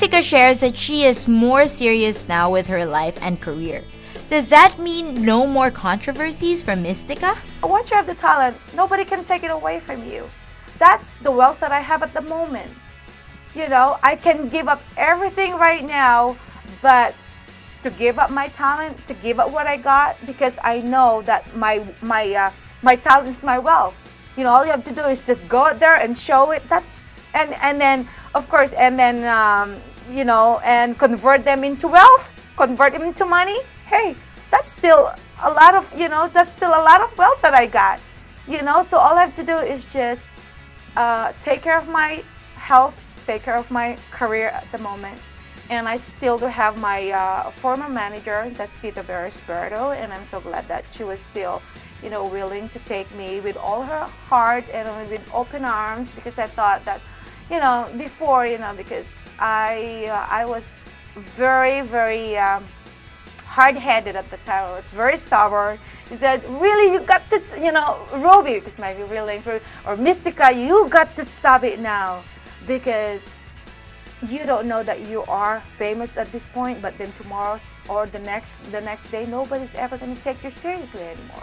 Mystica shares that she is more serious now with her life and career. Does that mean no more controversies from Mystica? Once you have the talent, nobody can take it away from you. That's the wealth that I have at the moment. You know, I can give up everything right now, but to give up my talent, to give up what I got, because I know that my talent is my wealth. You know, all you have to do is just go out there and show it. And then of course, and then you know, and convert them into wealth, convert them into money. Hey, that's still a lot of, you know, that's still a lot of wealth that I got. You know, so all I have to do is just take care of my health, take care of my career at the moment. And I still do have my former manager, that's Tita Vera Espirito, and I'm so glad that she was still, you know, willing to take me with all her heart and with open arms, because I thought that, you know, before, you know, because I was very, very hard-headed at the time. I was very stubborn. He said, really, you got to, you know, Ruby, because my real name, or Mystica, you got to stop it now, because you don't know that you are famous at this point, but then tomorrow or the next day, nobody's ever going to take you seriously anymore.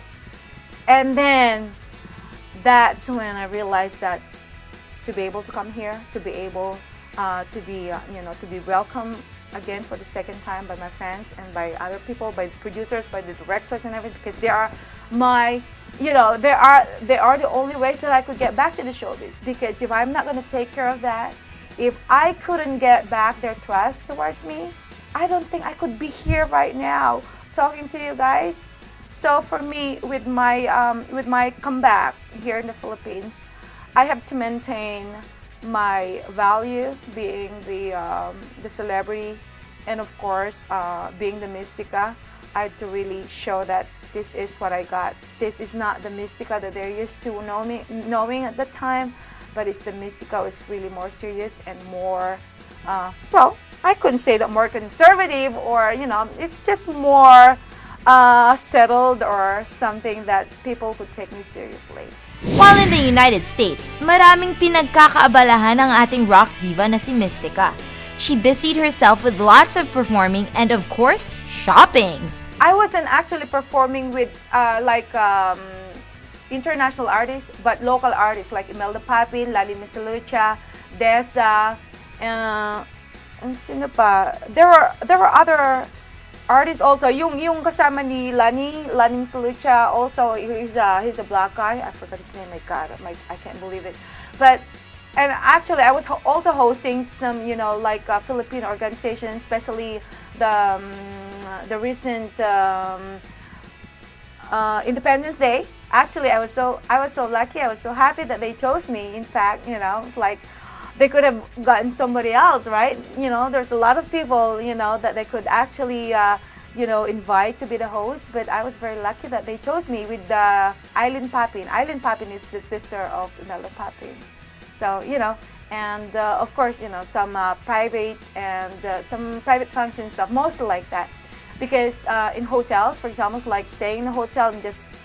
And then that's when I realized that to be able to come here, to be able to be, you know, to be welcomed again for the second time by my fans and by other people, by the producers, by the directors and everything, because they are my, you know, they are the only ways that I could get back to the showbiz. Because if I'm not going to take care of that, if I couldn't get back their trust towards me, I don't think I could be here right now talking to you guys. So for me, with my comeback here in the Philippines, I have to maintain my value, being the celebrity, and of course being the Mystica. I had to really show that this is what I got. This is not the Mystica that they're used to knowing at the time, but it's the Mystica is really more serious and more, well, I couldn't say that more conservative, or, you know, it's just more settled, or something that people could take me seriously. While in the United States, maraming pinagkakaabalahan ang ating rock diva na si Mystica. She busied herself with lots of performing and, of course, shopping. I wasn't actually performing with international artists, but local artists like Imelda Papin, Lali Misalucha, Dessa, and sino pa? There were other artists also. Yung kasama ni Lani Misalucha also, he's a black guy. I forgot his name. My God, I can't believe it. But and actually, I was also hosting some, you know, like Philippine organizations, especially the recent Independence Day. Actually, I was so lucky. I was so happy that they chose me. In fact, you know, it's like they could have gotten somebody else, right? You know, there's a lot of people, you know, that they could actually, you know, invite to be the host. But I was very lucky that they chose me with Eileen Papin. Eileen Papin is the sister of Imelda Papin. So, you know, and of course, you know, some private function stuff, mostly like that. Because in hotels, for example, like staying in a hotel and just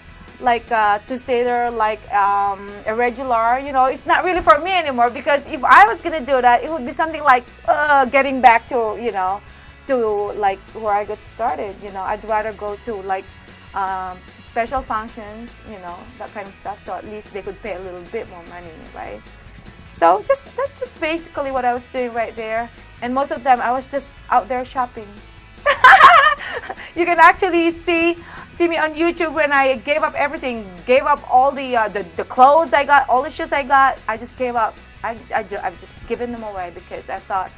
like to stay there like a regular, you know, it's not really for me anymore. Because if I was gonna do that, it would be something like getting back to, you know, to like where I got started. You know, I'd rather go to like special functions, you know, that kind of stuff. So at least they could pay a little bit more money, right? So that's just basically what I was doing right there. And most of them, I was just out there shopping. You can actually see me on YouTube when I gave up everything, gave up all the clothes I got, all the shoes I got. I just gave up. I've just given them away, because I thought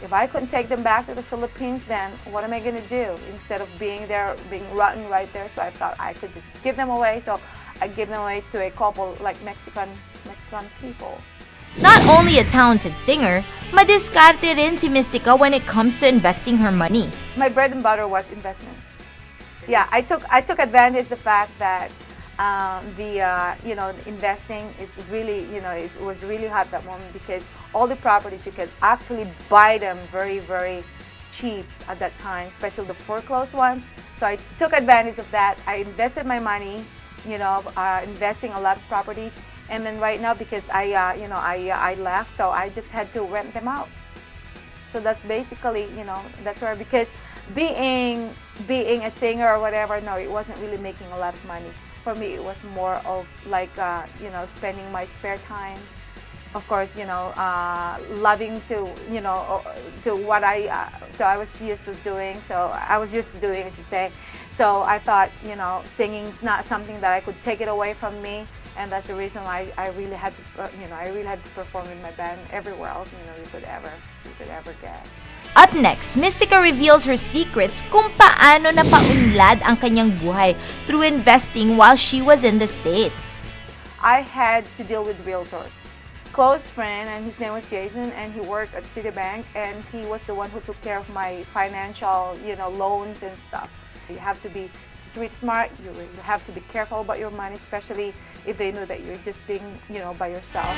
if I couldn't take them back to the Philippines, then what am I going to do instead of being there, being rotten right there? So I thought I could just give them away. So I gave them away to a couple like Mexican people. Not only a talented singer, madiskarte rin si Mystica when it comes to investing her money. My bread and butter was investment. Yeah, I took advantage of the fact that you know, investing is really, you know, it was really hot that moment, because all the properties you could actually buy them very, very cheap at that time, especially the foreclosed ones. So I took advantage of that. I invested my money, you know, investing a lot of properties. And then right now, because I left, so I just had to rent them out. So that's basically, you know, that's where, because being a singer or whatever, no, it wasn't really making a lot of money. For me, it was more of like, you know, spending my spare time. Of course, you know, loving to, you know, to what I was used to doing. So I was used to doing, I should say. So I thought, you know, singing's not something that I could take it away from me, and that's the reason why I really had to, you know, I really had to perform in my band everywhere else, you know, you could ever get. Up next, Mystica reveals her secrets kung paano napaunlad ang kanyang buhay through investing while she was in the States. I had to deal with realtors. Close friend, and his name was Jason, and he worked at Citibank, and he was the one who took care of my financial, you know, loans and stuff. You have to be street smart. You have to be careful about your money, especially if they know that you're just being, you know, by yourself.